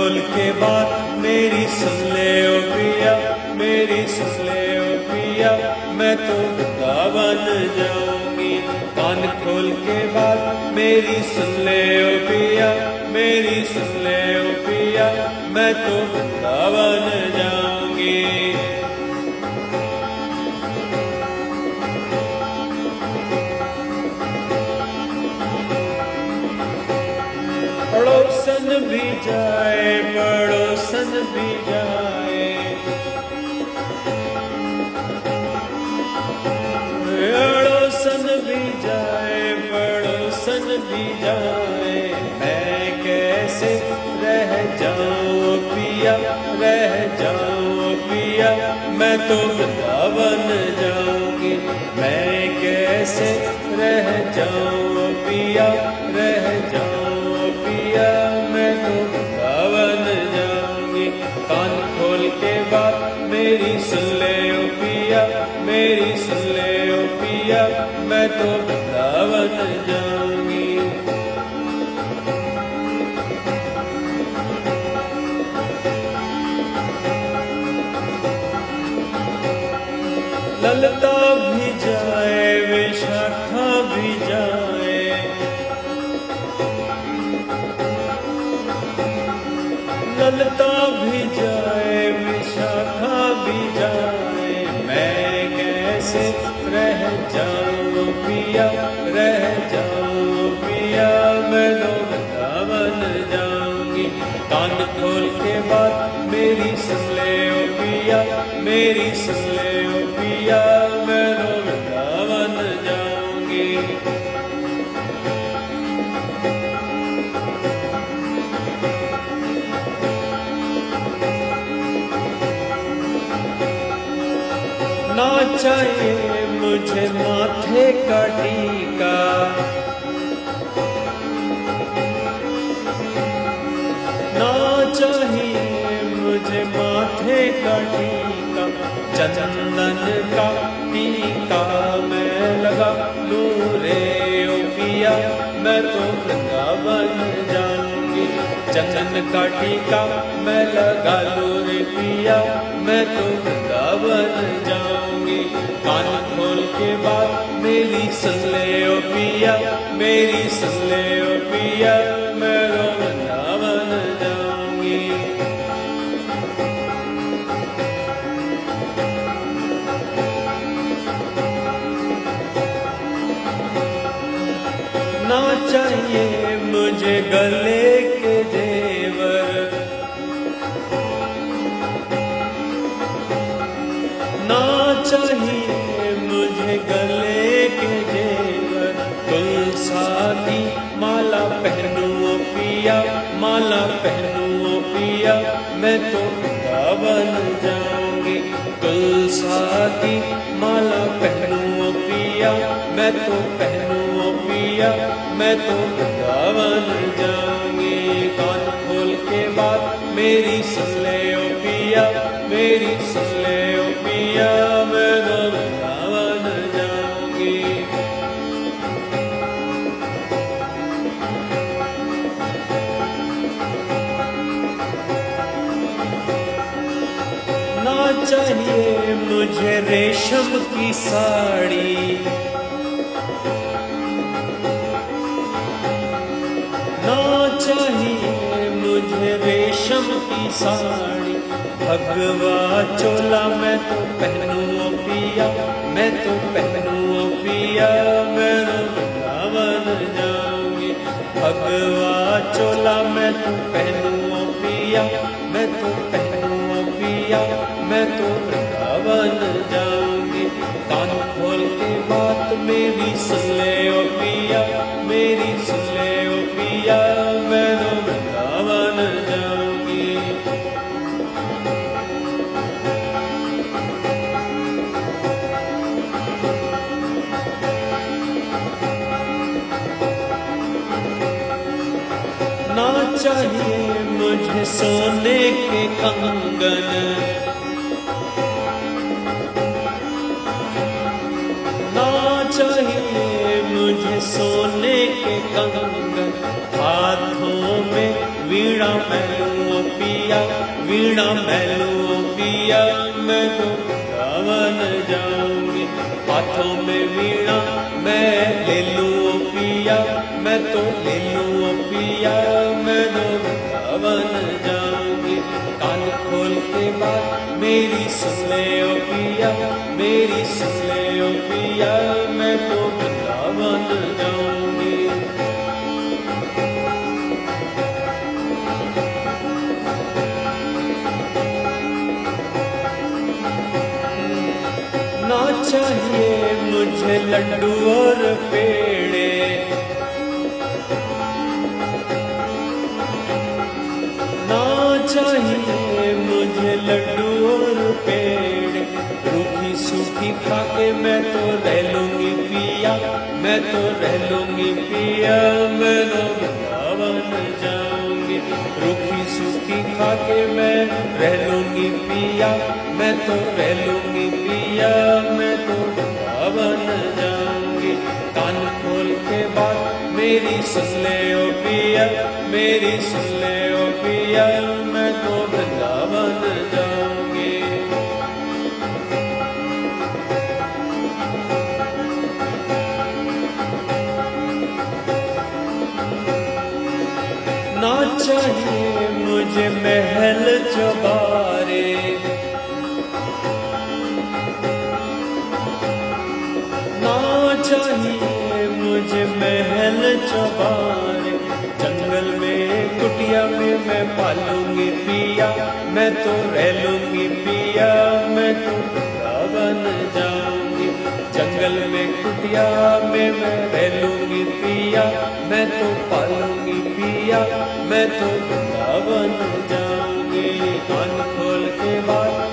खोल के बात मेरी सुन ले ओ पिया, मेरी सुन ले ओ पिया, मैं तो वृंदावन जाऊंगी। कान खोल के बात मेरी सुन ले ओ पिया, मेरी सुन ले ओ पिया, मैं तो वृंदावन जाऊंगी। पड़ोसन भी जाए, पड़ोसन भी जाए, पड़ोसन भी जाए, पड़ोसन भी जाए, मैं कैसे रह जाऊं पिया, रह जाऊं पिया, मैं तो वृंदावन जाऊंगी। मैं कैसे रह जाऊं पिया, रह जाऊं पिया, मैं तो वृंदावन जाऊंगी। कान खोल के बात मेरी सुन ले ओ पिया, मेरी सुन ले ओ पिया, मैं तो वृंदावन जाऊंगी। ललता भी जाए, विशाखा भी जाए, ललता भी जाए, विशाखा भी जाए, मैं कैसे रह जाऊं पिया, रह जाऊं पिया, मैं तो वृंदावन जाऊंगी। कान खोल के बात मेरी सुन ले ओ पिया, मेरी सुन ले ओ पिया, मैं तो वृंदावन जाऊंगी। ना चाहिए मुझे माथे का टीका, ना चाहिए मुझे माथे का टीका, चंदन का टीका मैं लगा लूं रे ओ पिया, मैं तो वृंदावन जाऊंगी। चंदन का टीका मैं लगा लूं रे पिया, मैं तो वृंदावन जाऊंगी। कान खोल के बात मेरी सुन ले ओ पिया, मेरी सुन ले ओ पिया, मैं तो वृंदावन जाऊंगी। ना चाहिए मुझे गले के जेवर, ना चाहिए मुझे गले के जेवर, तुलसा की माला पहनूं पिया, माला पहनूं पिया, मैं तो वृंदावन जाऊंगी। तुलसा की माला पहनूं पिया, मैं तो पहनूं पिया, मैं तो वृंदावन जाऊंगी। कान खोल के बात मेरी सुन ले ओ पिया, मेरी सुन ले ओ पिया, मैं तो वृंदावन जाऊंगी। ना चाहिए मुझे रेशम की साड़ी, ना चाहिए मुझे रेशम की साड़ी, भगवा चोला मैं तो पहनूं पिया, मैं तो पहनूं पिया, मैं तो वृंदावन जाऊंगी। भगवा चोला मैं तो पहनूं पिया, मैं तो पहनूं पिया, मैं तो वृंदावन जाऊंगी। कान खोल के बात मेरी सुन ले ओ पिया, मेरी सुन ले ओ पिया, मैं तो वृंदावन जाऊंगी। ना चाहिए मुझे सोने के कंगन, ना चाहिए मुझे सोने के कंगन, हाथों में वीणा मैं लूं पिया, वीणा मैं लूं पिया, मैं तो वृंदावन जाऊंगी। हाथों में वीणा मैं ले लूं पिया, मैं तो ले लूं पिया, मैं तो वृंदावन जाऊंगी। कान खोल के बात मेरी सुन ले ओ पिया, मेरी सुन ले ओ पिया, मैं तो वृंदावन जाऊंगी। ना चाहिए मुझे लड्डू और पेड़े, ना चाहिए मुझे लड्डू और पेड़े। रूखी सूखी खा के मैं तो रह लूंगी पिया, मैं तो रह लूंगी पिया, मैं तो वृंदावन जाऊंगी। रूखी सूखी खा के मैं रह लूंगी पिया, मैं तो रह लूंगी पिया, मैं तो वृंदावन जाऊंगी। कान खोल के बात मेरी सुन ले ओ पिया, मेरी सुन ले ओ पिया, मैं तो वृंदावन जाऊंगी। ना चाहिए मुझे महल चौबारे, ना चाहिए मुझे महल चौबारे। जंगल में कुटिया में मैं पालूंगी पिया, मैं तो रह लूंगी पिया, मैं तो वृंदावन जाऊंगी। जंगल में कुटिया में मैं रह लूंगी पिया, मैं तो पालूंगी पिया, मैं तो वृंदावन जाऊंगी। कान खोल के बात